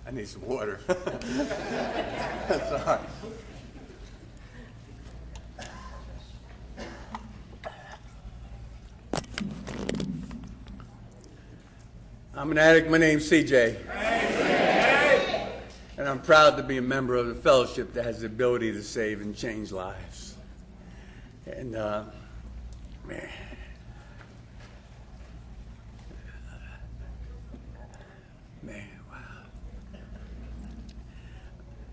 I need some water. Sorry. I'm an addict. My name's CJ. And I'm proud to be a member of the fellowship that has the ability to save and change lives. And, man.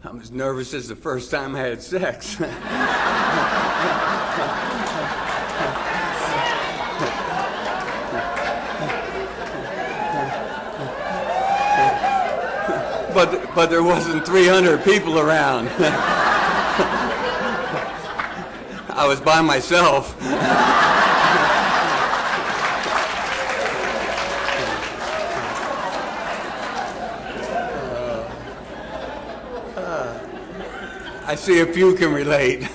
I'm as nervous as the first time I had sex. But there wasn't 300 people around. I was by myself. I see a few can relate.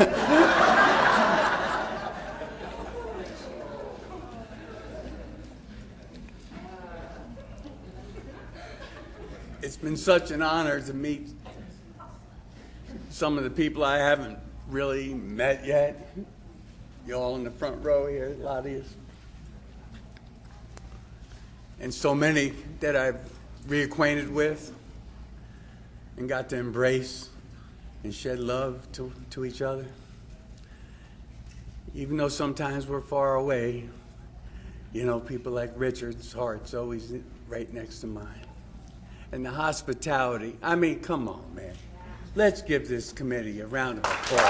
It's been such an honor to meet some of the people I haven't really met yet. You all in the front row here, a lot of you. And so many that I've reacquainted with and got to embrace and shed love to each other. Even though sometimes we're far away, you know, people like Richard's heart's always right next to mine. And the hospitality, I mean, come on, man. Let's give this committee a round of applause.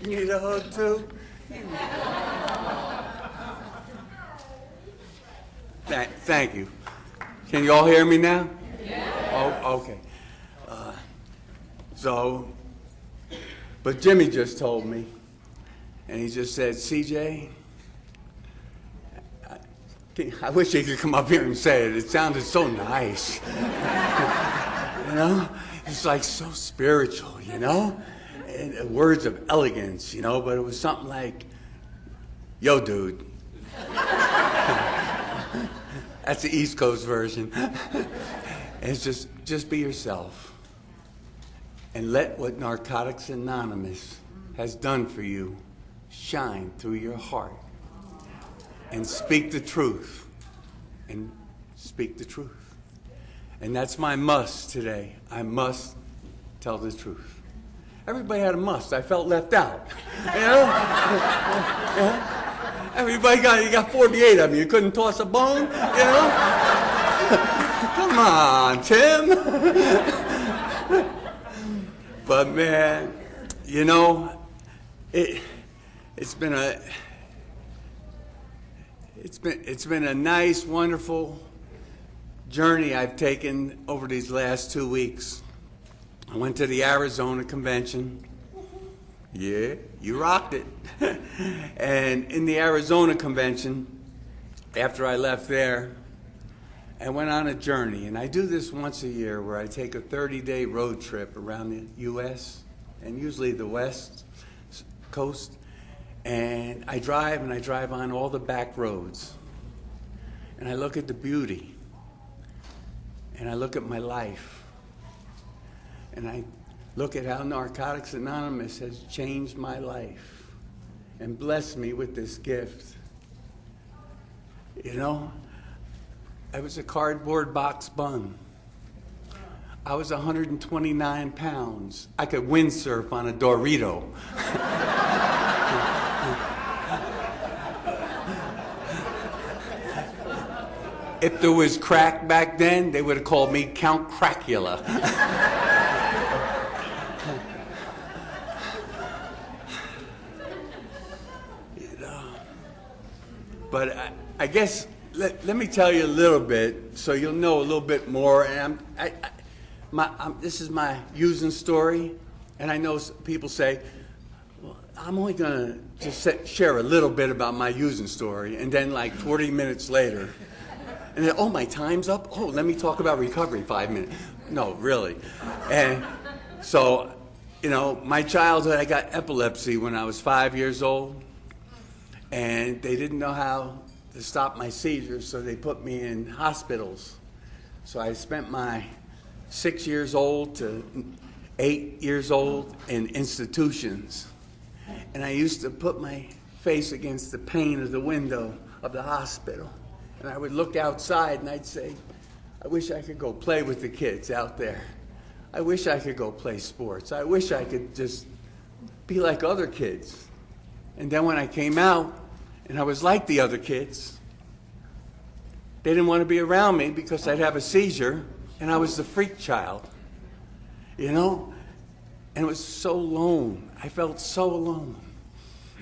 You need a hug, too? Thank you. Can you all hear me now? Yeah. Oh, okay. But Jimmy just told me, and he just said, CJ, I wish he could come up here and say it. It sounded so nice. You know? It's like so spiritual, you know? And words of elegance, you know? But it was something like, yo, dude. That's the East Coast version. And it's just be yourself. And let what Narcotics Anonymous has done for you shine through your heart. And speak the truth. And speak the truth. And that's my must today. I must tell the truth. Everybody had a must. I felt left out. You know? Yeah? Everybody you got 48 of them. You couldn't toss a bone, you know? Come on, Tim. But man, you know, it's been a nice, wonderful journey I've taken over these last 2 weeks. I went to the Arizona convention. Yeah, you rocked it. And in the Arizona convention, after I left there, I went on a journey. And I do this once a year where I take a 30-day road trip around the U.S. and usually the West Coast. And I drive on all the back roads. And I look at the beauty. And I look at my life. And I look at how Narcotics Anonymous has changed my life and blessed me with this gift. You know, I was a cardboard box bun. I was 129 pounds. I could windsurf on a Dorito. If there was crack back then, they would have called me Count Crackula. But I guess, let me tell you a little bit so you'll know a little bit more. And this is my using story. And I know people say, well, I'm only going to just share a little bit about my using story. And then like 40 minutes later, and then, oh, my time's up? Oh, let me talk about recovery 5 minutes. No, really. And so, You know, my childhood, I got epilepsy when I was 5 years old, and they didn't know how to stop my seizures, so they put me in hospitals. So I spent my 6 years old to 8 years old in institutions. And I used to put my face against the pane of the window of the hospital. And I would look outside and I'd say, I wish I could go play with the kids out there. I wish I could go play sports. I wish I could just be like other kids. And then when I came out and I was like the other kids, they didn't want to be around me because I'd have a seizure and I was the freak child, you know? And it was so alone. I felt so alone.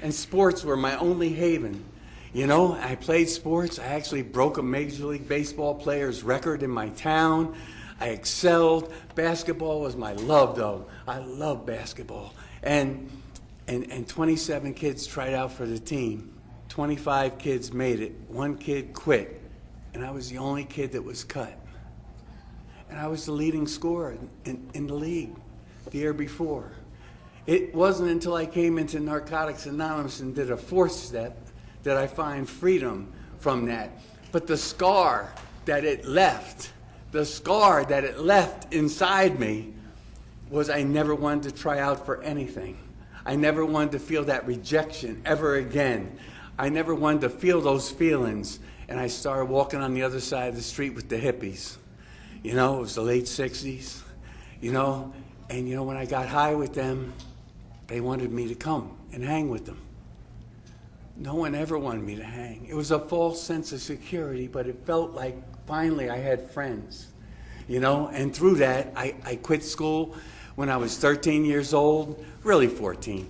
And sports were my only haven. You know, I played sports. I actually broke a Major League Baseball player's record in my town. I excelled. Basketball was my love, though. I love basketball. And 27 kids tried out for the team. 25 kids made it. One kid quit. And I was the only kid that was cut. And I was the leading scorer in the league the year before. It wasn't until I came into Narcotics Anonymous and did a fourth step that I find freedom from that. But the scar that it left inside me was I never wanted to try out for anything. I never wanted to feel that rejection ever again. I never wanted to feel those feelings. And I started walking on the other side of the street with the hippies. You know, it was the late 60s, you know. And, you know, when I got high with them, they wanted me to come and hang with them. No one ever wanted me to hang. It was a false sense of security, but it felt like finally I had friends, you know. And through that, I quit school when I was 13 years old, really 14,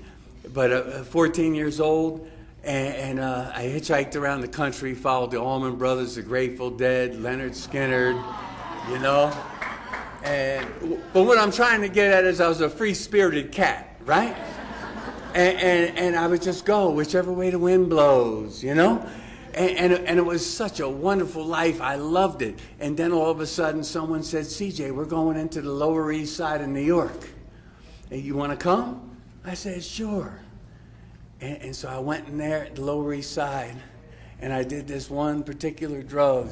but 14 years old. And I hitchhiked around the country, followed the Allman Brothers, the Grateful Dead, Leonard Skinner, you know. But what I'm trying to get at is I was a free-spirited cat, right? And I would just go whichever way the wind blows, you know? And it was such a wonderful life. I loved it. And then all of a sudden someone said, CJ, we're going into the Lower East Side of New York. Hey, you want to come? I said, sure. And so I went in there at the Lower East Side, and I did this one particular drug.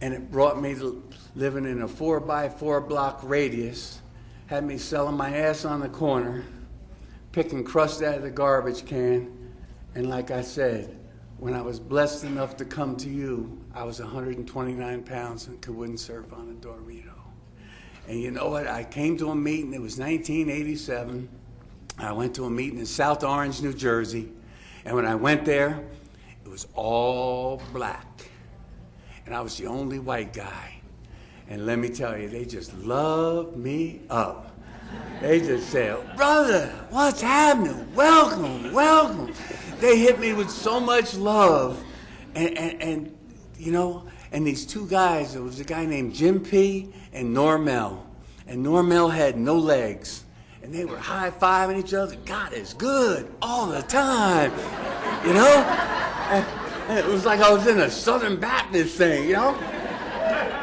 And it brought me to living in a 4x4 block radius, had me selling my ass on the corner, picking crust out of the garbage can. And like I said, when I was blessed enough to come to you, I was 129 pounds and could windsurf on a Dorito. And you know what? I came to a meeting, it was 1987. I went to a meeting in South Orange, New Jersey. And when I went there, it was all black. And I was the only white guy. And let me tell you, they just loved me up. They just said, brother, what's happening? Welcome, welcome. They hit me with so much love. And you know, and these two guys, there was a guy named Jim P. and Normel. And Normel had no legs. And they were high-fiving each other. God is good all the time, you know? And it was like I was in a Southern Baptist thing, you know?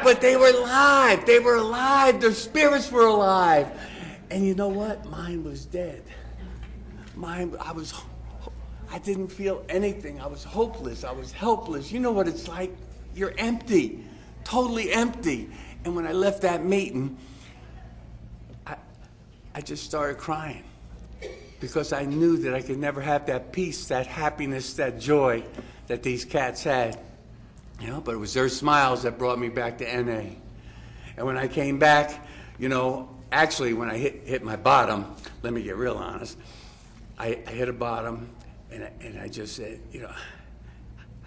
But they were alive. They were alive. Their spirits were alive. And you know what? Mine was dead. I didn't feel anything. I was hopeless. I was helpless. You know what it's like? You're empty, totally empty. And when I left that meeting, I just started crying because I knew that I could never have that peace, that happiness, that joy that these cats had. You know, but it was their smiles that brought me back to NA. And when I came back, you know, actually when I hit my bottom, let me get real honest, I hit a bottom and I just said, you know,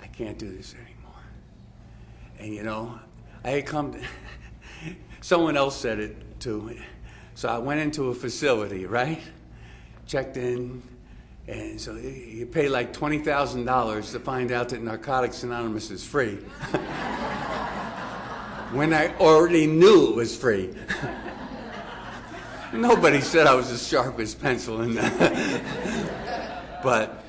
I can't do this anymore. And you know, I had come to, someone else said it too. So I went into a facility, right? Checked in, and so you pay like $20,000 to find out that Narcotics Anonymous is free. When I already knew it was free. Nobody said I was as sharp as pencil in that. But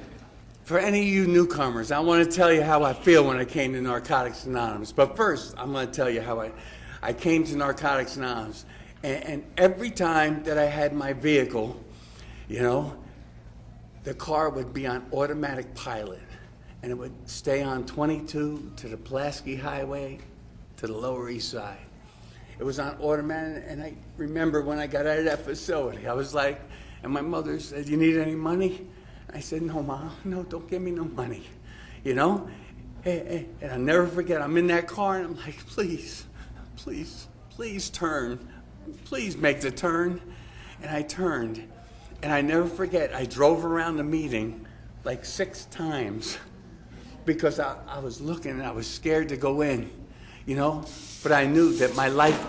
for any of you newcomers, I want to tell you how I feel when I came to Narcotics Anonymous. But first, I'm going to tell you how I came to Narcotics Anonymous. And every time that I had my vehicle, you know, the car would be on automatic pilot, and it would stay on 22 to the Pulaski Highway to the Lower East Side. It was on automatic, and I remember when I got out of that facility, I was like, and my mother said, "You need any money?" I said, "No, Mom, no, don't give me no money," you know? And I'll never forget, I'm in that car, and I'm like, please, please, please turn. Please make the turn. And I turned, and I never forget, I drove around the meeting like 6 times because I was looking and I was scared to go in, you know? But I knew that my life...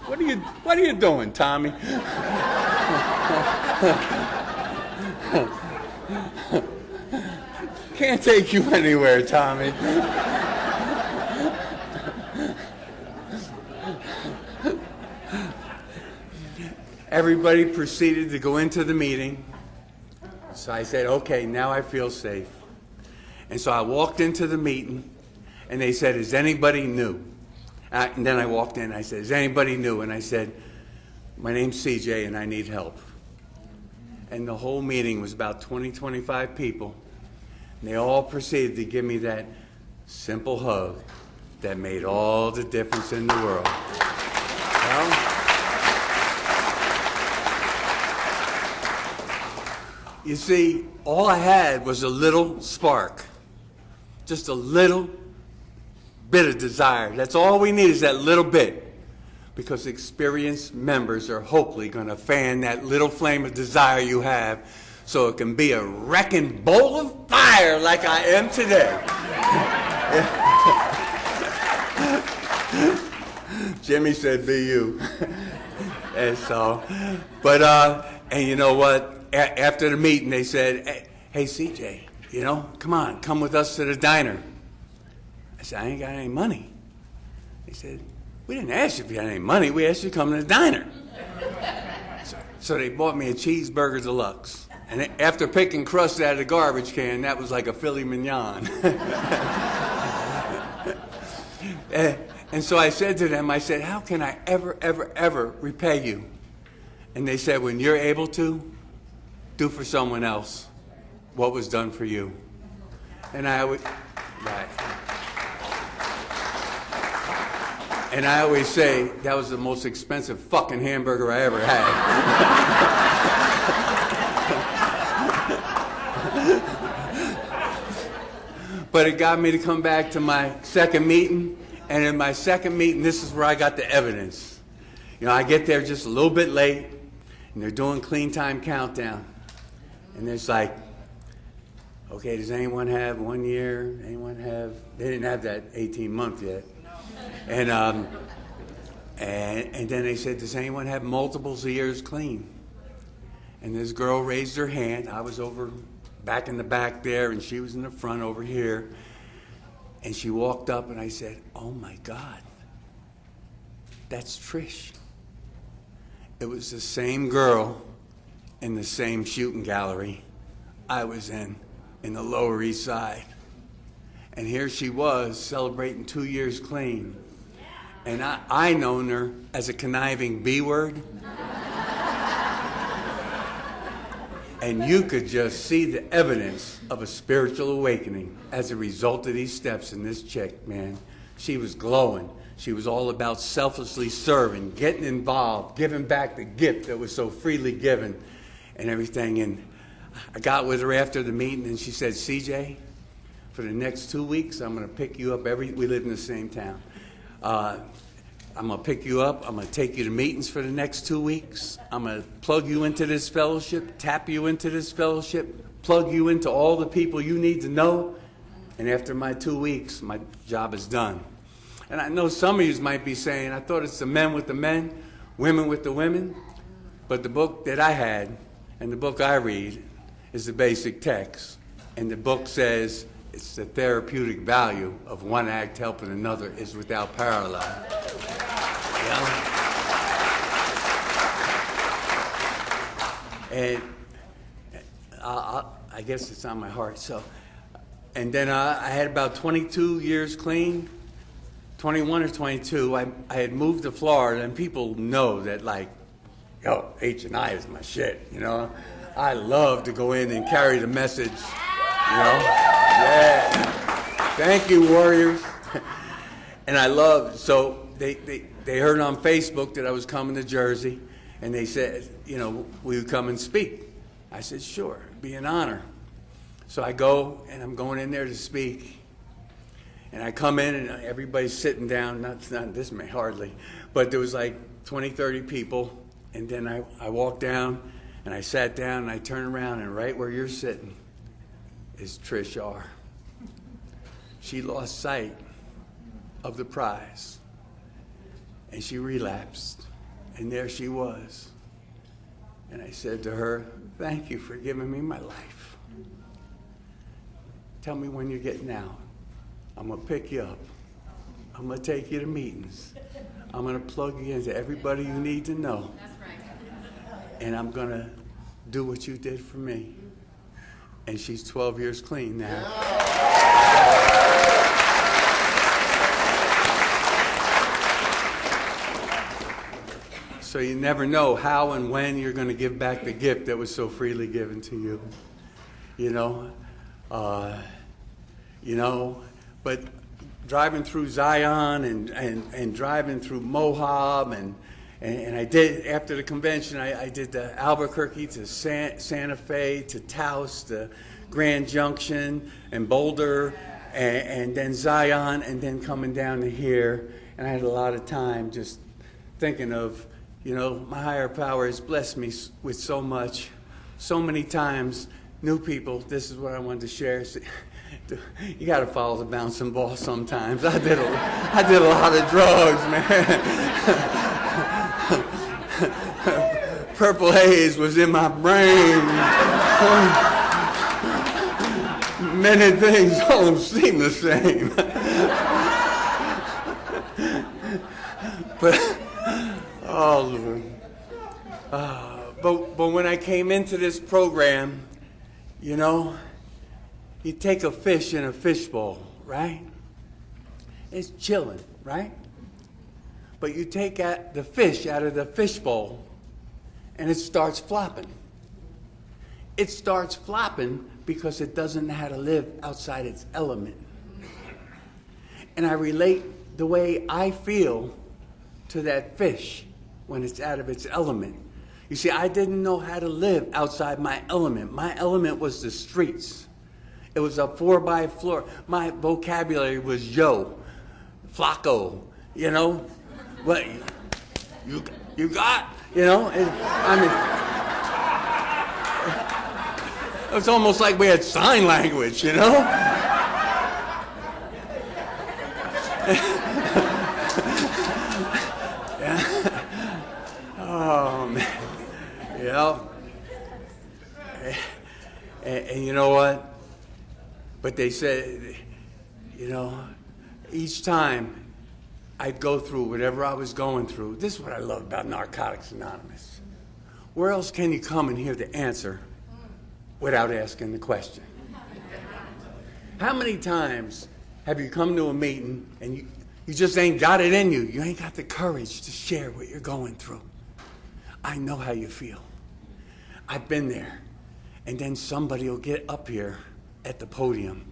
What are you doing, Tommy? Can't take you anywhere, Tommy. Everybody proceeded to go into the meeting. So I said, okay, now I feel safe. And so I walked into the meeting, and they said, is anybody new? And then I walked in, I said, is anybody new? And I said, my name's CJ, and I need help. And the whole meeting was about 20, 25 people. And they all proceeded to give me that simple hug that made all the difference in the world. Well, you see, all I had was a little spark, just a little bit of desire. That's all we need, is that little bit. Because experienced members are hopefully going to fan that little flame of desire you have so it can be a wrecking bowl of fire like I am today. Jimmy said, be you. And so, but, and you know what? After the meeting, they said, hey, CJ, you know, come with us to the diner. I said, I ain't got any money. They said, we didn't ask you if you had any money. We asked you to come to the diner. So they bought me a cheeseburger deluxe. And after picking crust out of the garbage can, that was like a filet mignon. And so I said to them, I said, how can I ever repay you? And they said, when you're able to, do for someone else what was done for you. And I would, right. And I always say, that was the most expensive fucking hamburger I ever had. But it got me to come back to my second meeting. And in my second meeting, this is where I got the evidence. You know, I get there just a little bit late, and they're doing clean time countdown. And it's like, okay, does anyone have 1 year? Anyone have, they didn't have that 18-month yet. And then they said, does anyone have multiples of years clean? And this girl raised her hand. I was over back in the back there, and she was in the front over here. And she walked up, and I said, oh, my God, that's Trish. It was the same girl in the same shooting gallery I was in the Lower East Side. And here she was celebrating 2 years clean. And I known her as a conniving B-word. And you could just see the evidence of a spiritual awakening as a result of these steps in this chick, man. She was glowing. She was all about selflessly serving, getting involved, giving back the gift that was so freely given and everything. And I got with her after the meeting, and she said, CJ, for the next 2 weeks, I'm going to pick you up we live in the same town. I'm going to pick you up. I'm going to take you to meetings for the next 2 weeks. I'm going to plug you into this fellowship, tap you into this fellowship, plug you into all the people you need to know. And after my 2 weeks, my job is done. And I know some of you might be saying, I thought it's the men with the men, women with the women. But the book that I had and the book I read is the basic text. And the book says it's the therapeutic value of one act helping another is without parallel. Yeah. And I guess it's on my heart. So, and then I had about 22 years clean, 21 or 22, I had moved to Florida, and people know that, like, yo, H&I is my shit, you know. I love to go in and carry the message, you know. Yeah. Thank you, Warriors. And I love, so they heard on Facebook that I was coming to Jersey, and they said, you know, will you come and speak? I said, sure, it'd be an honor. So I go, and I'm going in there to speak. And I come in, and everybody's sitting down, not this may hardly, but there was like 20, 30 people. And then I walked down, and I sat down, and I turned around, and right where you're sitting is Trish R. She lost sight of the prize, and she relapsed, and there she was. And I said to her, thank you for giving me my life. Tell me when you're getting out. I'm going to pick you up. I'm going to take you to meetings. I'm going to plug you into everybody you need to know. That's right. And I'm going to do what you did for me. And she's 12 years clean now. So you never know how and when you're going to give back the gift that was so freely given to you. You know? But driving through Zion and driving through Moab and I did, after the convention, I did the Albuquerque to Santa Fe to Taos to Grand Junction and Boulder and then Zion and then coming down to here. And I had a lot of time just thinking of, you know, my higher power has blessed me with so much, so many times. New people, this is what I wanted to share. You got to follow the bouncing ball sometimes. I did a lot of drugs, man. Purple haze was in my brain. Many things don't seem the same. But when I came into this program, you know, you take a fish in a fishbowl, right? It's chilling, right? But you take the fish out of the fishbowl, and it starts flopping. It starts flopping because it doesn't know how to live outside its element. And I relate the way I feel to that fish when it's out of its element. You see, I didn't know how to live outside my element. My element was the streets. It was a 4x4. My vocabulary was yo, flacco, you know. What you got, you know. It was almost like we had sign language, you know. Yeah. Oh man, you know. And you know what? But they said, you know, each time I'd go through whatever I was going through. This is what I love about Narcotics Anonymous. Where else can you come and hear the answer without asking the question? How many times have you come to a meeting and you just ain't got it in you? You ain't got the courage to share what you're going through. I know how you feel. I've been there. And then somebody will get up here at the podium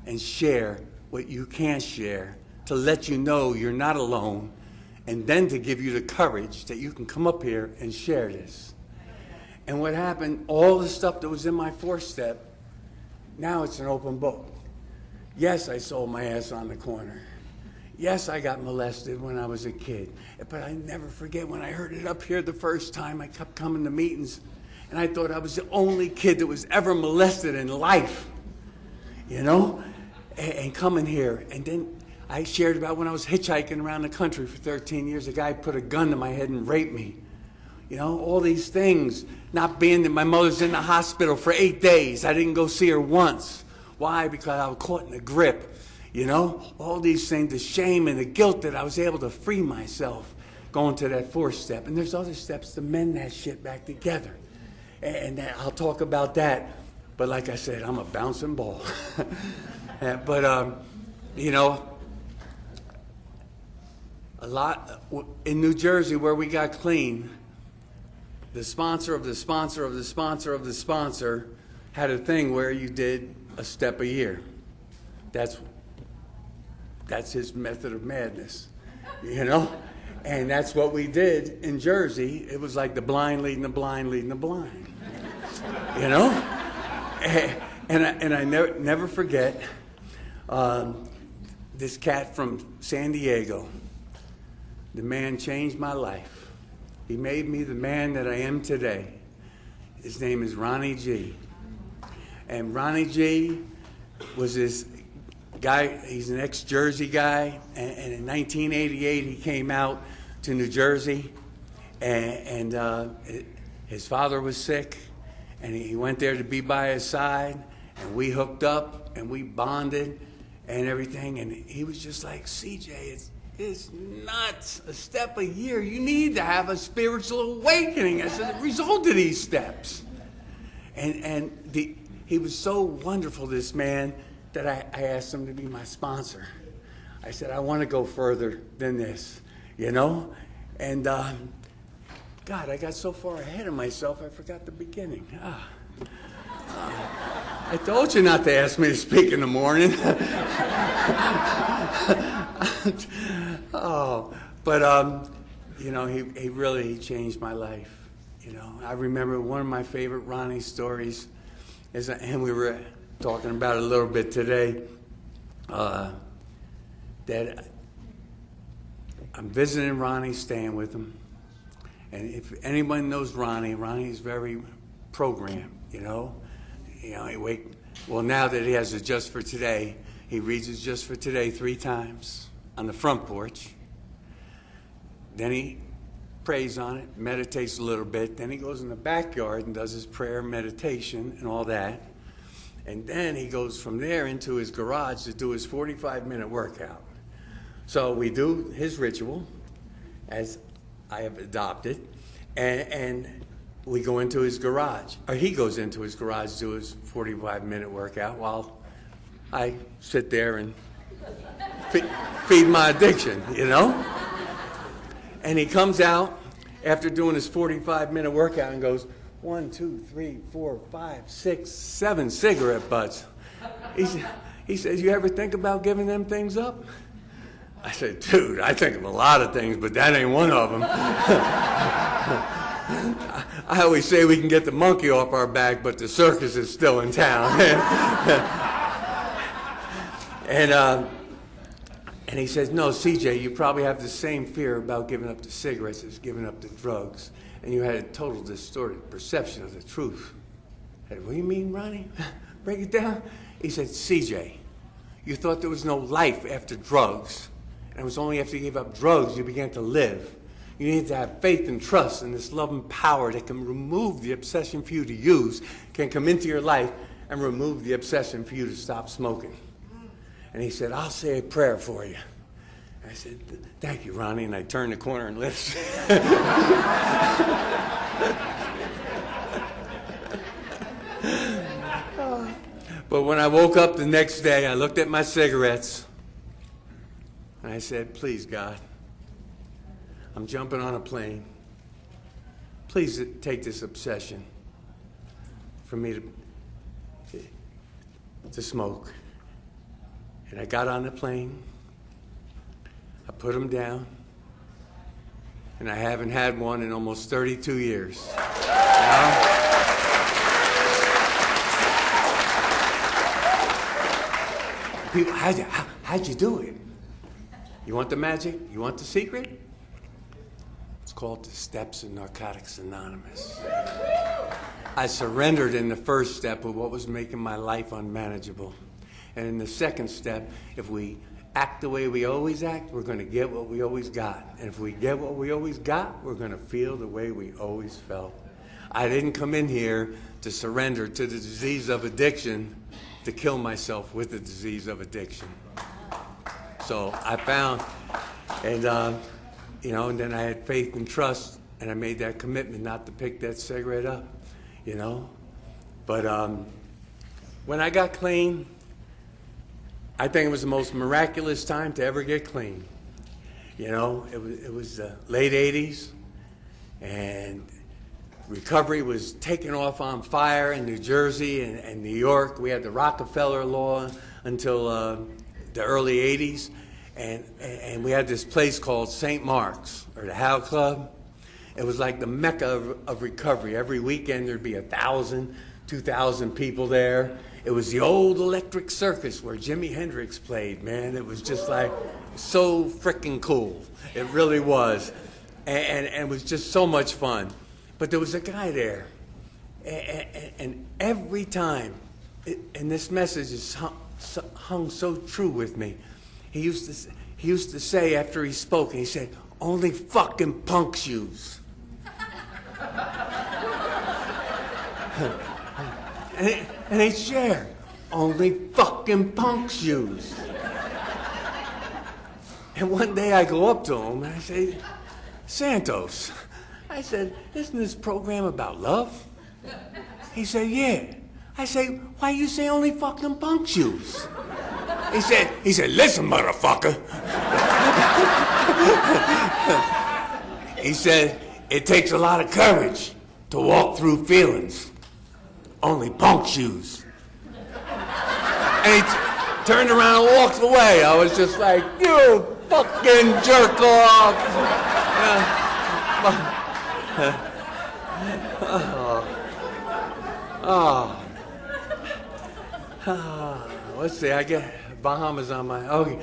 and share what you can't share to let you know you're not alone, and then to give you the courage that you can come up here and share this. And what happened, all the stuff that was in my 4-step, now it's an open book. Yes, I sold my ass on the corner. Yes, I got molested when I was a kid. But I never forget when I heard it up here the first time. I kept coming to meetings, and I thought I was the only kid that was ever molested in life, you know? And coming here, and then I shared about when I was hitchhiking around the country for 13 years, a guy put a gun to my head and raped me. You know, all these things. Not being that my mother's in the hospital for 8 days. I didn't go see her once. Why? Because I was caught in a grip. You know, all these things, the shame and the guilt that I was able to free myself going to that 4-step. And there's other steps to mend that shit back together. And I'll talk about that. But like I said, I'm a bouncing ball. But, you know, a lot in New Jersey where we got clean. The sponsor of the sponsor of the sponsor of the sponsor had a thing where you did a step a year. That's his method of madness, you know? And that's what we did in Jersey. It was like the blind leading the blind leading the blind, you know? And I never forget this cat from San Diego. The man changed my life. He made me the man that I am today. His name is Ronnie G. And Ronnie G was this guy, he's an ex-Jersey guy, and in 1988 he came out to New Jersey, and his father was sick, and he went there to be by his side, and we hooked up, and we bonded, and everything, and he was just like, CJ, it's nuts, a step a year. You need to have a spiritual awakening as a result of these steps. And he was so wonderful, this man, that I asked him to be my sponsor. I said, I want to go further than this, you know? And God, I got so far ahead of myself, I forgot the beginning. I told you not to ask me to speak in the morning. You know, he really changed my life. You know, I remember one of my favorite Ronnie stories is, and we were talking about it a little bit today, that I'm visiting Ronnie, staying with him. And if anyone knows Ronnie's very programmed, you know. You know, well, now that he has a Just for Today, he reads his Just for Today 3 times on the front porch. Then he prays on it, meditates a little bit. Then he goes in the backyard and does his prayer, meditation, and all that. And then he goes from there into his garage to do his 45-minute workout. So we do his ritual, as I have adopted, and we go into his garage, or he goes into his garage to do his 45-minute workout while I sit there and feed my addiction, you know? And he comes out after doing his 45-minute workout and goes, 1, 2, 3, 4, 5, 6, 7 cigarette butts. He says, you ever think about giving them things up? I said, dude, I think of a lot of things, but that ain't one of them. I always say we can get the monkey off our back, but the circus is still in town. And he says, no, CJ, you probably have the same fear about giving up the cigarettes as giving up the drugs. And you had a total distorted perception of the truth. I said, what do you mean, Ronnie? Break it down. He said, CJ, you thought there was no life after drugs. And it was only after you gave up drugs you began to live. You need to have faith and trust in this love and power that can remove the obsession for you to use, can come into your life and remove the obsession for you to stop smoking. And he said, I'll say a prayer for you. I said, thank you, Ronnie. And I turned the corner and lit. But when I woke up the next day, I looked at my cigarettes and I said, please, God, I'm jumping on a plane. Please take this obsession for me to smoke. And I got on the plane, I put them down, and I haven't had one in almost 32 years. People, how'd you do it? You want the magic? You want the secret? It's called the steps in Narcotics Anonymous. I surrendered in the first step with what was making my life unmanageable. And in the second step, if we act the way we always act, we're going to get what we always got. And if we get what we always got, we're going to feel the way we always felt. I didn't come in here to surrender to the disease of addiction, to kill myself with the disease of addiction. So I found, and and then I had faith and trust, and I made that commitment not to pick that cigarette up, you know. But when I got clean, I think it was the most miraculous time to ever get clean. You know, it was the late 80s, and recovery was taking off on fire in New Jersey and New York. We had the Rockefeller law until the early 80s, and we had this place called St. Mark's, or the Howe Club. It was like the mecca of recovery. Every weekend there'd be 1,000, 2,000 people there. It was the old Electric Circus where Jimi Hendrix played, man. It was just like so freaking cool. It really was. And it was just so much fun. But there was a guy there. And every time, and this message is hung so true with me, he used to say after he spoke, and he said, "Only fucking punks use." And he'd share, "Only fucking punks use." And one day I go up to him and I say, "Santos," I said, "isn't this program about love?" He said, "Yeah." I say, "Why you say only fucking punks use?" He said, "Listen, motherfucker." He said, "It takes a lot of courage to walk through feelings. Only punks use." And he turned around and walked away. I was just like, "You fucking jerk off." Let's see, I get Bahamas on my, okay.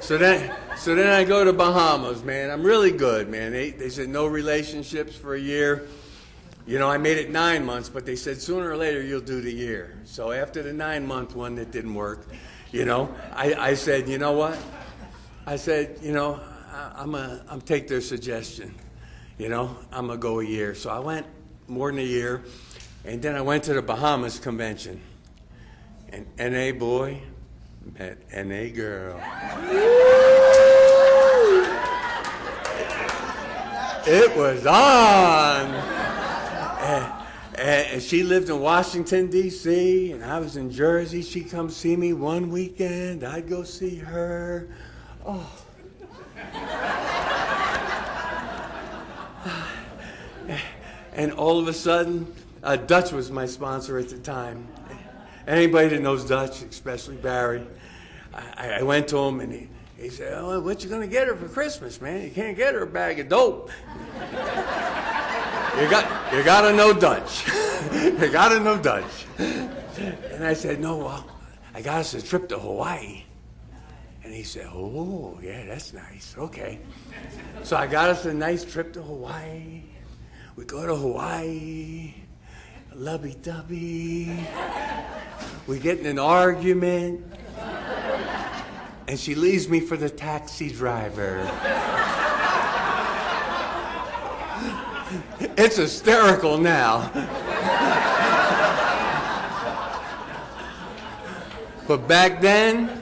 So then I go to Bahamas, man. I'm really good, man. They said no relationships for a year. You know, I made it 9 months, but they said sooner or later you'll do the year. So after the 9-month one that didn't work, you know, I said, you know what? I said, you know, I'm take their suggestion. You know, I'm gonna go a year. So I went more than a year, and then I went to the Bahamas convention. And NA boy met NA girl. It was on. And she lived in Washington, D.C., and I was in Jersey. She'd come see me one weekend. I'd go see her. Oh. And all of a sudden, Dutch was my sponsor at the time. Anybody that knows Dutch, especially Barry, I went to him and he said, "Oh, what you gonna get her for Christmas, man? You can't get her a bag of dope." You gotta know Dutch. You gotta know Dutch. And I said, "No, well, I got us a trip to Hawaii." And he said, "Oh, yeah, that's nice. Okay." So I got us a nice trip to Hawaii. We go to Hawaii, lovey-dovey. We get in an argument, and she leaves me for the taxi driver. It's hysterical now. But back then,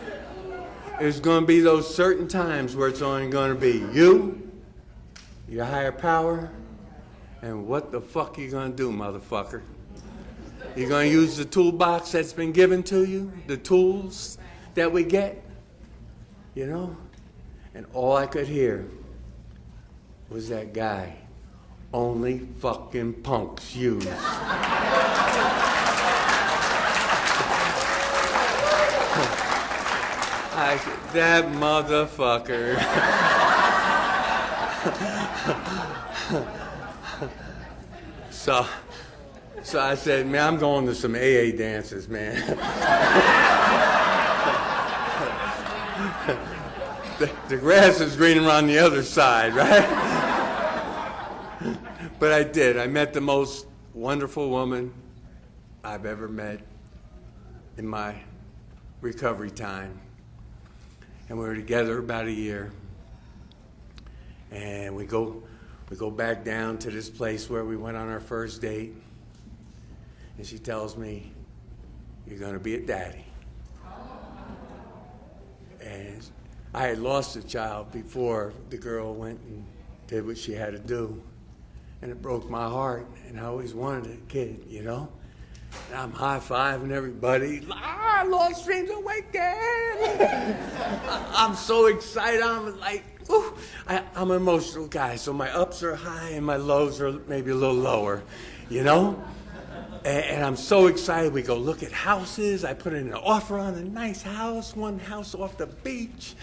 there's going to be those certain times where it's only going to be you, your higher power, and what the fuck you going to do, motherfucker? You're going to use the toolbox that's been given to you, the tools that we get, you know? And all I could hear was that guy, "Only fucking punks use." I said, that motherfucker. So I said, "Man, I'm going to some AA dances, man." The grass is greener on the other side, right? But I did. I met the most wonderful woman I've ever met in my recovery time. And we were together about a year. And we go back down to this place where we went on our first date. And she tells me, "You're going to be a daddy." And I had lost a child before the girl went and did what she had to do. And it broke my heart. And I always wanted a kid, you know? And I'm high-fiving everybody. Lost dreams awaken! I'm so excited. I'm like ooh, I'm an emotional guy, so my ups are high and my lows are maybe a little lower, you know? And I'm so excited. We go look at houses. I put in an offer on a nice house, one house off the beach.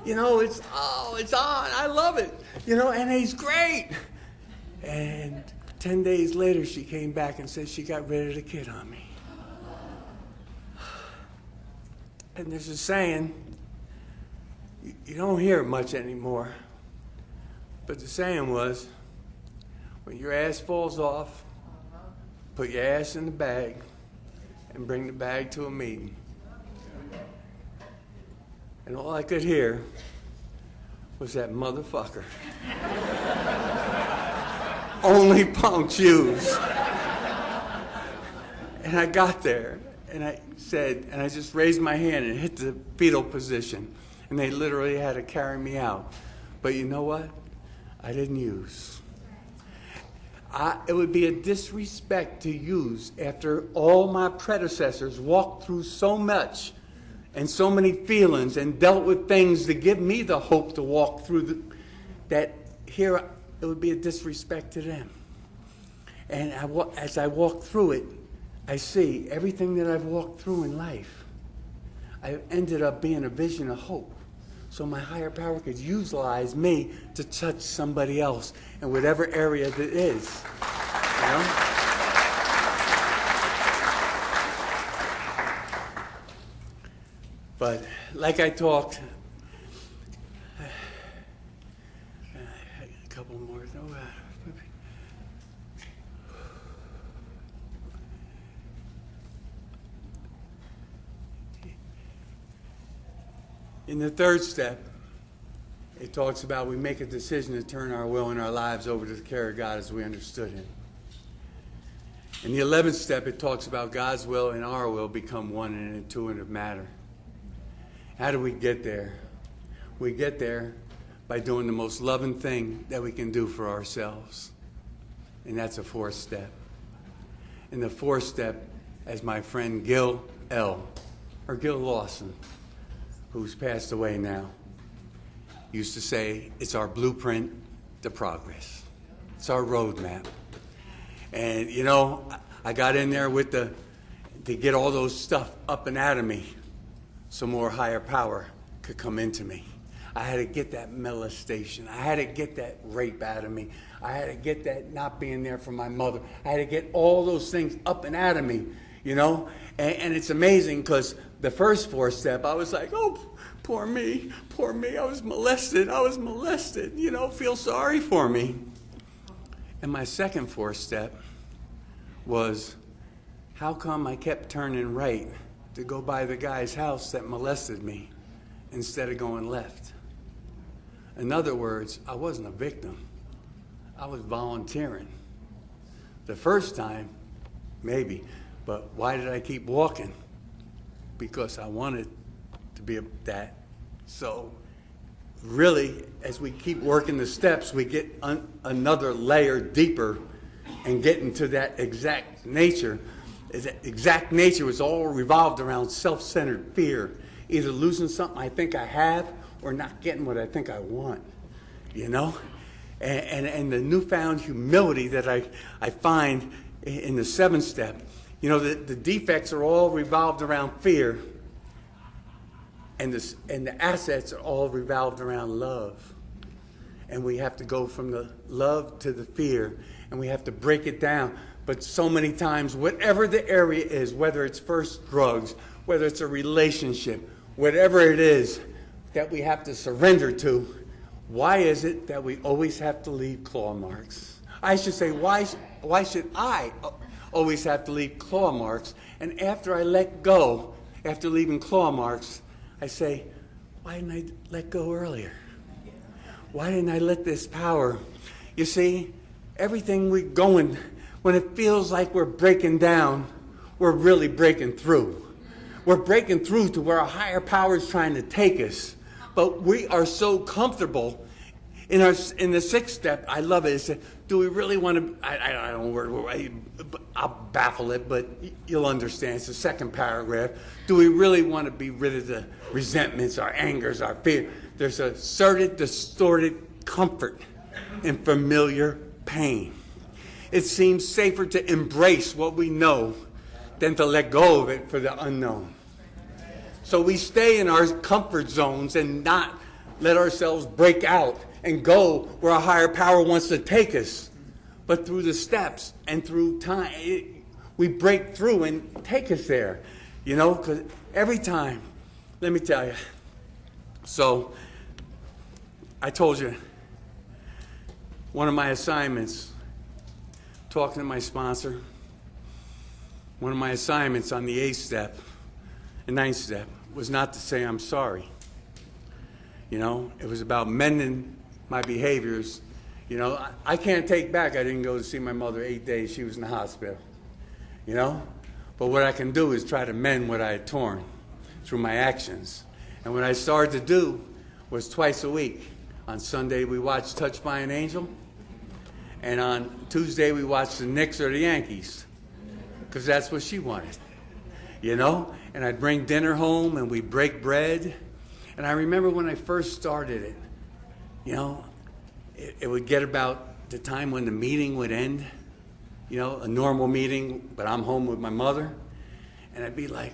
You know, it's on. I love it. You know, and he's great. And 10 days later, she came back and said she got rid of the kid on me. And there's a saying, you don't hear it much anymore, but the saying was, when your ass falls off, put your ass in the bag and bring the bag to a meeting. And all I could hear was that motherfucker. Only punks use. And I got there and I said, and I just raised my hand and hit the fetal position. And they literally had to carry me out. But you know what? I didn't use. It would be a disrespect to use after all my predecessors walked through so much and so many feelings and dealt with things to give me the hope to walk through that here it would be a disrespect to them. And as I walk through it, I see everything that I've walked through in life. I ended up being a vision of hope. So my higher power could utilize me to touch somebody else in whatever area that is. You know? But like I talked, a couple more. In the third step, it talks about we make a decision to turn our will and our lives over to the care of God as we understood Him. In the 11th step, it talks about God's will and our will become one in an intuitive matter. How do we get there? We get there by doing the most loving thing that we can do for ourselves. And that's a fourth step. And the fourth step, as my friend Gil Lawson, who's passed away now, used to say, it's our blueprint to progress. It's our roadmap. And, you know, I got in there to get all those stuff up and out of me so more higher power could come into me. I had to get that molestation. I had to get that rape out of me. I had to get that not being there for my mother. I had to get all those things up and out of me, you know? And it's amazing because the first fourth step, I was like, oh, poor me, I was molested, you know, feel sorry for me. And my second fourth step was, how come I kept turning right to go by the guy's house that molested me instead of going left? In other words, I wasn't a victim. I was volunteering. The first time, maybe, but why did I keep walking? Because I wanted to be that. So really, as we keep working the steps, we get another layer deeper and get into that exact nature. That exact nature was all revolved around self-centered fear, either losing something I think I have or not getting what I think I want, you know? And the newfound humility that I find in the seventh step, you know, the defects are all revolved around fear, and the assets are all revolved around love. And we have to go from the love to the fear, and we have to break it down. But so many times, whatever the area is, whether it's first drugs, whether it's a relationship, whatever it is that we have to surrender to, why is it that we always have to leave claw marks? I should say, why should I always have to leave claw marks? And after I let go, after leaving claw marks, I say, why didn't I let go earlier? Why didn't I let this power? You see, everything we're going, when it feels like we're breaking down, we're really breaking through. We're breaking through to where a higher power is trying to take us. But we are so comfortable In the sixth step, I love it. It said, do we really want to, I don't know, I'll baffle it, but you'll understand. It's the second paragraph. Do we really want to be rid of the resentments, our angers, our fear? There's a certain distorted comfort in familiar pain. It seems safer to embrace what we know than to let go of it for the unknown. So we stay in our comfort zones and not let ourselves break out and go where a higher power wants to take us. But through the steps and through time, we break through and take us there. You know, because every time, let me tell you. So, I told you, one of my assignments, talking to my sponsor, one of my assignments on the 8th step and 9th step was not to say I'm sorry. You know, it was about mending my behaviors. You know, I can't take back I didn't go to see my mother 8 days. She was in the hospital. You know? But what I can do is try to mend what I had torn through my actions. And what I started to do was twice a week. On Sunday, we watched Touched by an Angel. And on Tuesday, we watched the Knicks or the Yankees. Because that's what she wanted. You know? And I'd bring dinner home, and we'd break bread. And I remember when I first started it, you know, it would get about the time when the meeting would end, you know, a normal meeting, but I'm home with my mother. And I'd be like,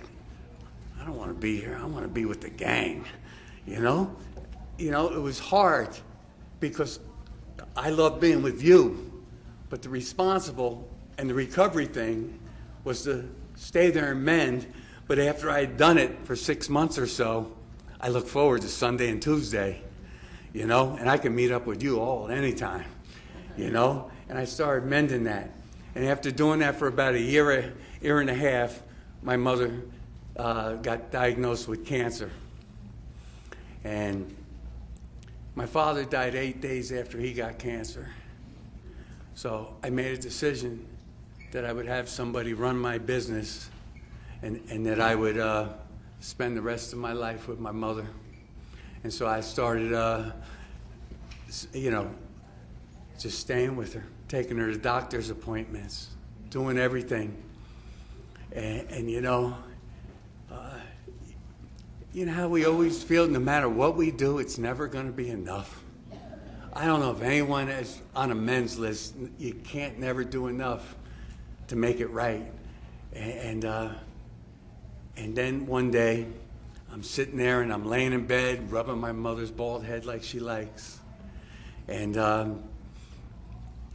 I don't want to be here. I want to be with the gang, you know? You know, it was hard because I love being with you, but the responsible and the recovery thing was to stay there and mend. But after I had done it for 6 months or so, I look forward to Sunday and Tuesday, you know, and I can meet up with you all at any time, you know, and I started mending that. And after doing that for about a year and a half, my mother got diagnosed with cancer. And my father died 8 days after he got cancer. So I made a decision that I would have somebody run my business and that I would spend the rest of my life with my mother. And so I started, you know, just staying with her, taking her to doctor's appointments, doing everything. And you know how we always feel no matter what we do, it's never going to be enough. I don't know if anyone is on a men's list, you can't never do enough to make it right. And then one day, I'm sitting there and I'm laying in bed, rubbing my mother's bald head like she likes. And her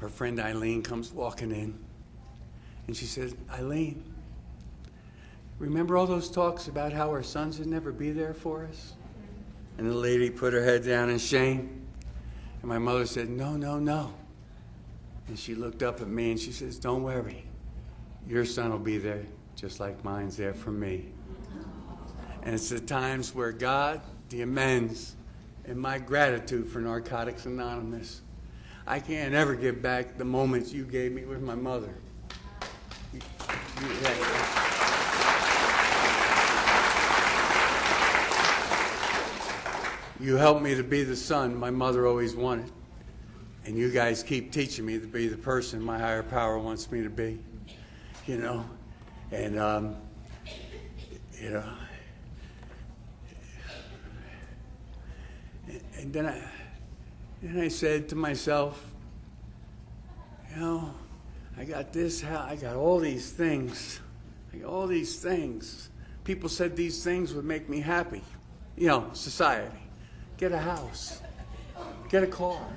friend Eileen comes walking in. And she says, Eileen, remember all those talks about how our sons would never be there for us? And the lady put her head down in shame. And my mother said, no, no, no. And she looked up at me and she says, don't worry. Your son will be there just like mine's there for me. And it's the times where God, the amends, and my gratitude for Narcotics Anonymous, I can't ever give back the moments you gave me with my mother. You helped me to be the son my mother always wanted. And you guys keep teaching me to be the person my higher power wants me to be. You know? And, you know... And then I said to myself, you know, I got this house, I got all these things. I got all these things. People said these things would make me happy. You know, society. Get a house. Get a car.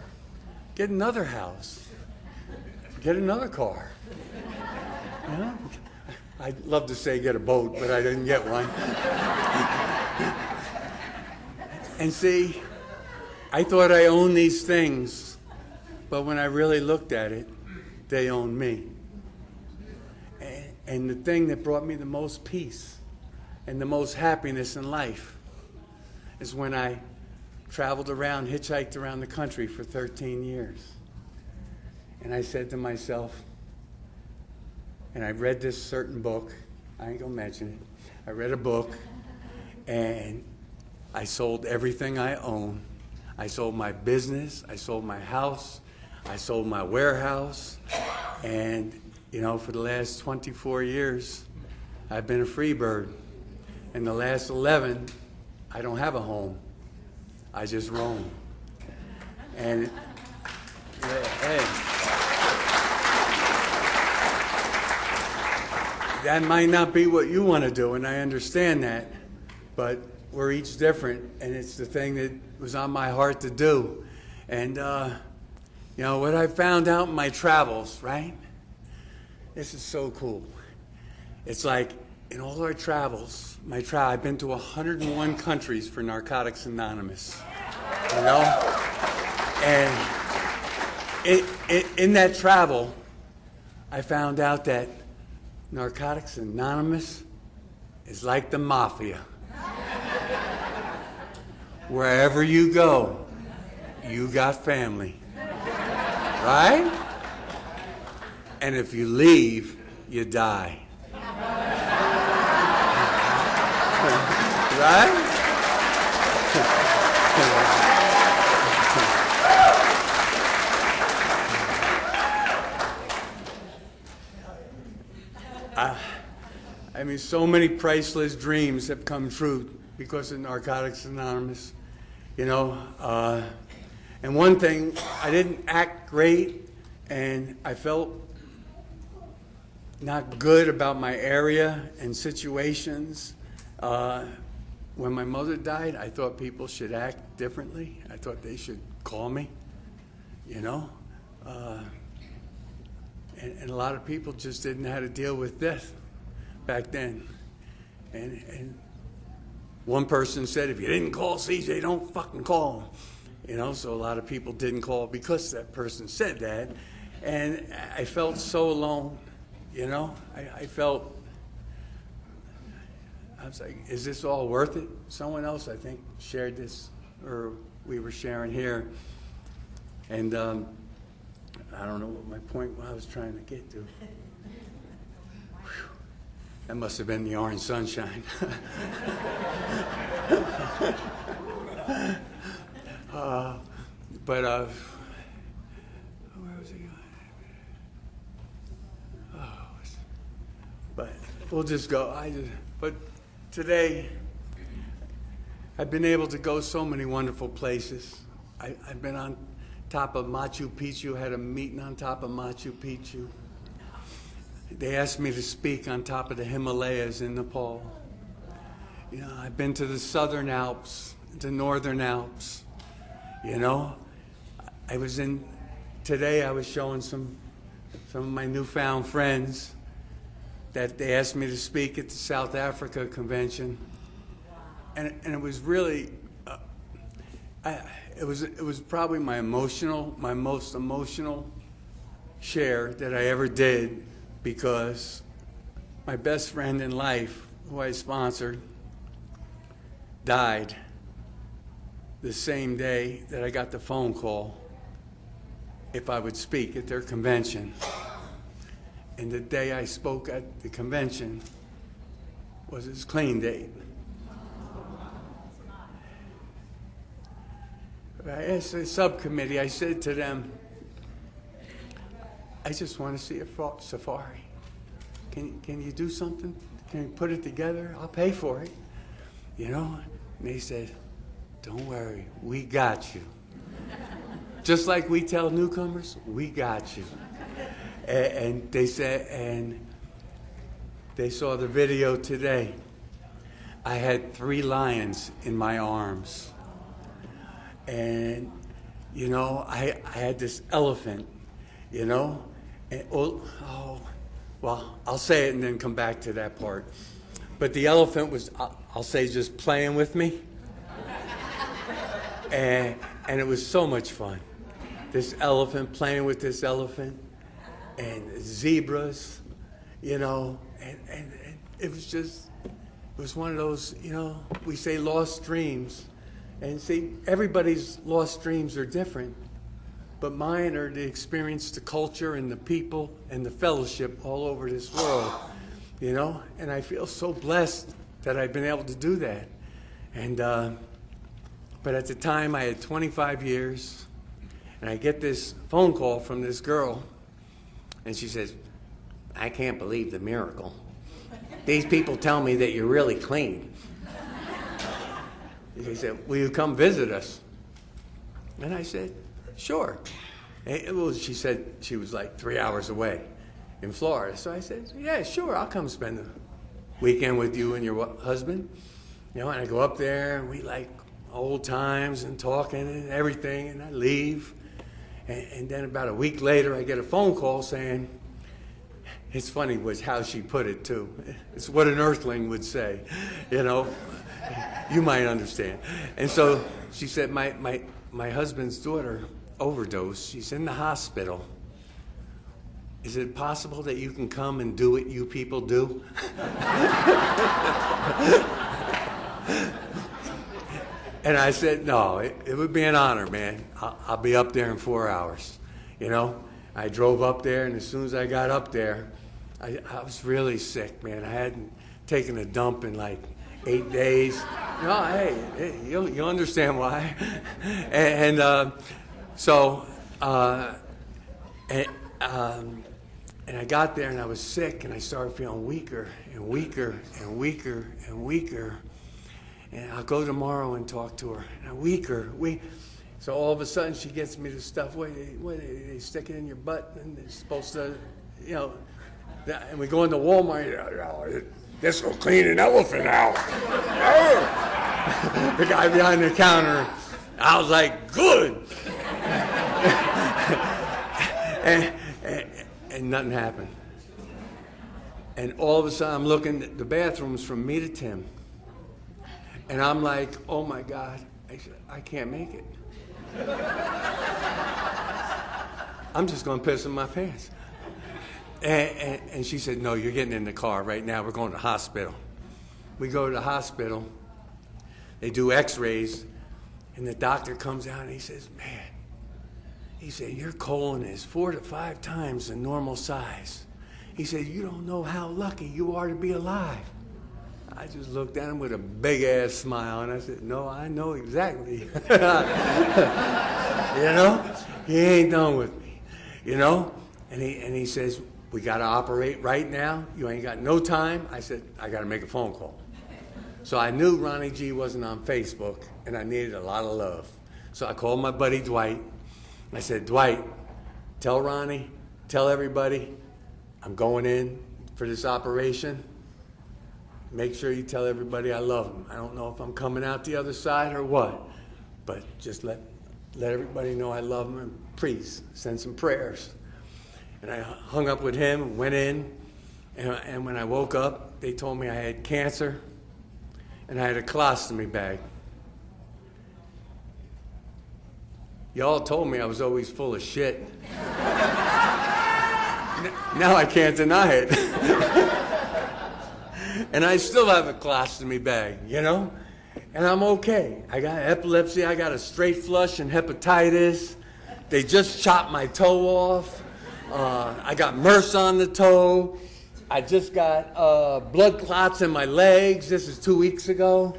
Get another house. Get another car. You know? I'd love to say get a boat, but I didn't get one. And see, I thought I owned these things, but when I really looked at it, they owned me. And the thing that brought me the most peace and the most happiness in life is when I traveled around, hitchhiked around the country for 13 years. And I said to myself, and I read this certain book, I ain't gonna mention it. I read a book, and I sold everything I own. I sold my business. I sold my house. I sold my warehouse. And, you know, for the last 24 years, I've been a free bird. In the last 11, I don't have a home. I just roam. And, hey, that might not be what you want to do, and I understand that, but we're each different, and it's the thing that was on my heart to do. And, you know, what I found out in my travels, right? This is so cool. It's like, in all our travels, I've been to 101 countries for Narcotics Anonymous, you know? And in that travel, I found out that Narcotics Anonymous is like the mafia. Wherever you go, you got family, right? And if you leave, you die. Right? I mean, so many priceless dreams have come true because of Narcotics Anonymous, you know. And one thing, I didn't act great, and I felt not good about my area and situations. When my mother died, I thought people should act differently. I thought they should call me, you know. And a lot of people just didn't know how to deal with death back then. And one person said, if you didn't call CJ, don't fucking call him. You know, so a lot of people didn't call because that person said that. And I felt so alone, you know. I was like, is this all worth it? Someone else, I think, shared this, or we were sharing here. And I don't know what my point I was trying to get to. Whew. That must have been the orange sunshine. But where was he going? Oh, but we'll just go. But today, I've been able to go so many wonderful places. I've been on top of Machu Picchu, had a meeting on top of Machu Picchu. They asked me to speak on top of the Himalayas in Nepal. You know, I've been to the Southern Alps, the Northern Alps. You know, today I was showing some of my newfound friends that they asked me to speak at the South Africa convention. And it was really, it was probably my most emotional share that I ever did, because my best friend in life, who I sponsored, died the same day that I got the phone call if I would speak at their convention. And the day I spoke at the convention was his clean date. I asked the subcommittee, I said to them, I just want to see a safari. Can you do something? Can you put it together? I'll pay for it. You know? And they said, don't worry, we got you. Just like we tell newcomers, we got you. And they said, and they saw the video today. I had 3 lions in my arms. And, you know, I had this elephant, you know. And, well, I'll say it and then come back to that part. But the elephant was, I'll say, just playing with me. And it was so much fun. This elephant, playing with this elephant, and zebras, you know, and it was one of those, you know, we say lost dreams. And see, everybody's lost dreams are different, but mine are to experience the culture and the people and the fellowship all over this world, you know? And I feel so blessed that I've been able to do that. And, But at the time, I had 25 years, and I get this phone call from this girl, and she says, I can't believe the miracle. These people tell me that you're really clean. She said, will you come visit us? And I said, sure. Well, she said she was like 3 hours away in Florida. So I said, yeah, sure, I'll come spend the weekend with you and your husband. You know, and I go up there, and we like old times and talking and everything, and I leave. And then about a week later, I get a phone call saying, it's funny was how she put it, too. It's what an earthling would say, you know. You might understand. And so she said, my husband's daughter overdosed. She's in the hospital. Is it possible that you can come and do what you people do? And I said, no, it would be an honor, man. I'll be up there in 4 hours. You know, I drove up there, and as soon as I got up there, I was really sick, man. I hadn't taken a dump in like 8 days. No, hey, you'll understand why. And I got there, and I was sick, and I started feeling weaker and weaker and weaker and weaker. And I'll go tomorrow and talk to her. And I'm weaker. So all of a sudden, she gets me this stuff. They stick it in your butt, and they're supposed to, you know. And we go into Walmart. This will clean an elephant out. The guy behind the counter, I was like, good. and nothing happened. And all of a sudden, I'm looking at the bathrooms from me to Tim. And I'm like, oh my God, I can't make it. I'm just going to piss in my pants. And she said, no, you're getting in the car right now. We're going to the hospital. We go to the hospital. They do x-rays. And the doctor comes out and he says, man, he said, your colon is 4 to 5 times the normal size. He said, you don't know how lucky you are to be alive. I just looked at him with a big-ass smile, and I said, no, I know exactly. You know? He ain't done with me, you know? And he says, we got to operate right now. You ain't got no time. I said, I got to make a phone call. So I knew Ronnie G wasn't on Facebook, and I needed a lot of love. So I called my buddy Dwight. I said, Dwight, tell Ronnie, tell everybody, I'm going in for this operation. Make sure you tell everybody I love them. I don't know if I'm coming out the other side or what, but just let everybody know I love them, and please send some prayers. And I hung up with him and went in, and when I woke up, they told me I had cancer, and I had a colostomy bag. Y'all told me I was always full of shit. Now I can't deny it. And I still have a colostomy bag, you know? And I'm okay. I got epilepsy, I got a straight flush and hepatitis. They just chopped my toe off. I got MRSA on the toe. I just got blood clots in my legs. This is 2 weeks ago.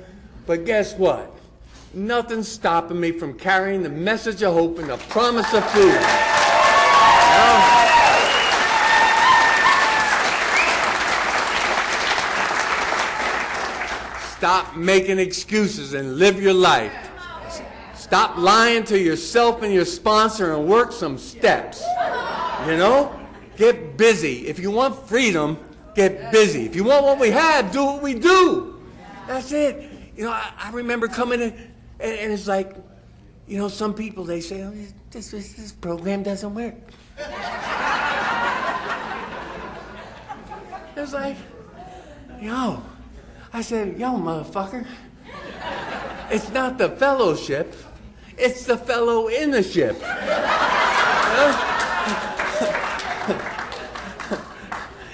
But guess what? Nothing's stopping me from carrying the message of hope and the promise of food. You know? Stop making excuses and live your life. Stop lying to yourself and your sponsor and work some steps. You know? Get busy. If you want freedom, get busy. If you want what we have, do what we do. That's it. You know, I remember coming in, and it's like, you know, some people, they say, oh, this program doesn't work. It's like, yo. I said, yo, motherfucker, it's not the fellowship, it's the fellow in the ship.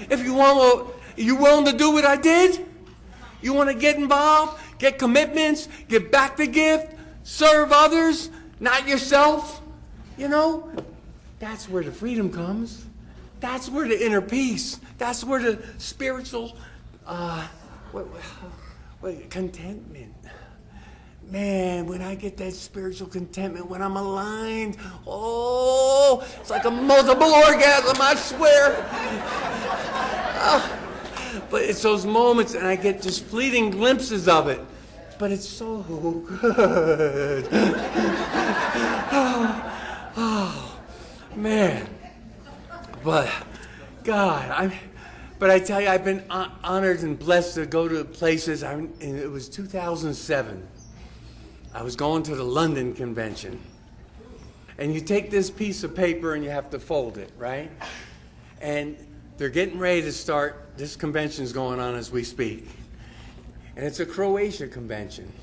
If you want, you willing to do what I did? You want to get involved, get commitments, get back the gift, serve others, not yourself? You know, that's where the freedom comes. That's where the inner peace, that's where the spiritual contentment. Man, when I get that spiritual contentment, when I'm aligned, oh, it's like a multiple orgasm, I swear. But it's those moments, and I get just fleeting glimpses of it. But it's so good. Oh, man. But, God, but I tell you, I've been honored and blessed to go to places. And it was 2007. I was going to the London convention. And you take this piece of paper and you have to fold it, right? And they're getting ready to start. This convention's going on as we speak. And it's a Croatia convention.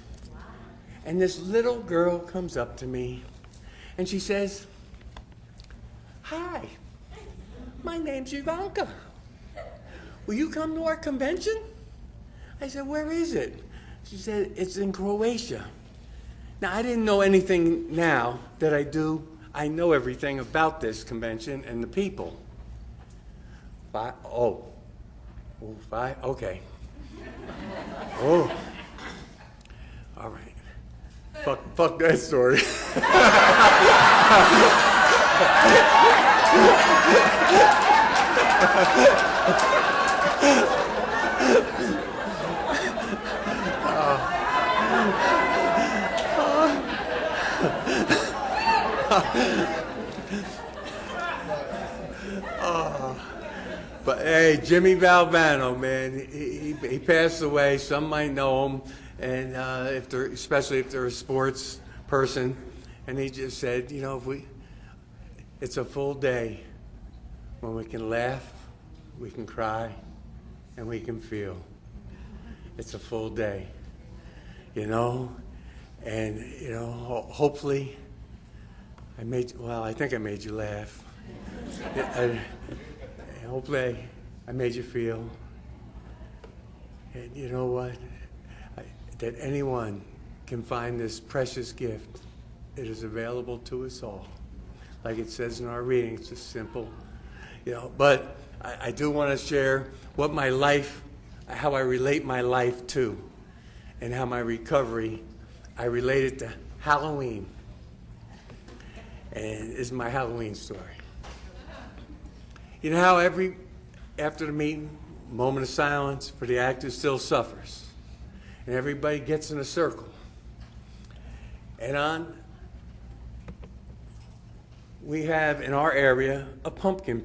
And this little girl comes up to me and she says, "Hi, my name's Ivanka. Will you come to our convention?" I said, "Where is it?" She said, "It's in Croatia." Now, I didn't know anything now that I do. I know everything about this convention and the people. Five, okay. Oh, all right. Fuck that story. But hey, Jimmy Valvano, man, he passed away. Some might know him, and especially if they're a sports person, and he just said, you know, it's a full day when we can laugh, we can cry, and we can feel. It's a full day, you know, and you know, hopefully, I think I made you laugh. Hopefully I made you feel. And you know what? That anyone can find this precious gift. It is available to us all. Like it says in our reading, it's just simple. You know, but I do want to share what my life, how I relate my life to, and how my recovery, I relate it to Halloween. And this is my Halloween story. You know how after the meeting, moment of silence for the actor still suffers. And everybody gets in a circle. And we have in our area a pumpkin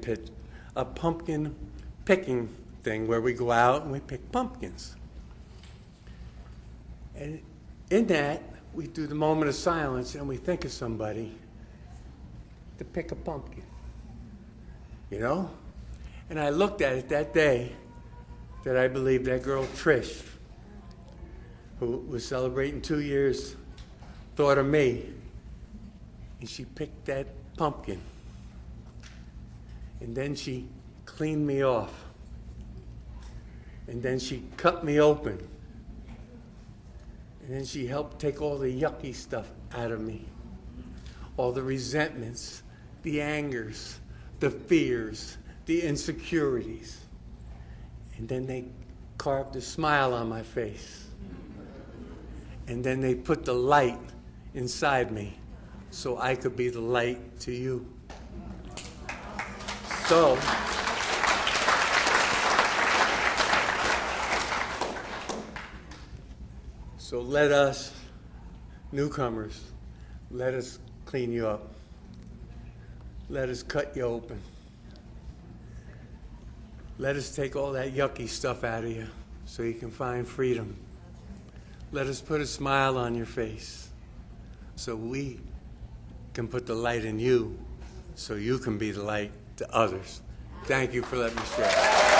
picking thing where we go out and we pick pumpkins. And in that, we do the moment of silence and we think of somebody to pick a pumpkin. You know? And I looked at it that day that I believe that girl Trish, who was celebrating 2 years, thought of me. And she picked that pumpkin. And then she cleaned me off. And then she cut me open. And then she helped take all the yucky stuff out of me. All the resentments, the angers, the fears, the insecurities. And then they carved a smile on my face. And then they put the light inside me so I could be the light to you. So, let us, newcomers, let us clean you up. Let us cut you open. Let us take all that yucky stuff out of you so you can find freedom. Let us put a smile on your face so we can put the light in you so you can be the light to others. Thank you for letting me share.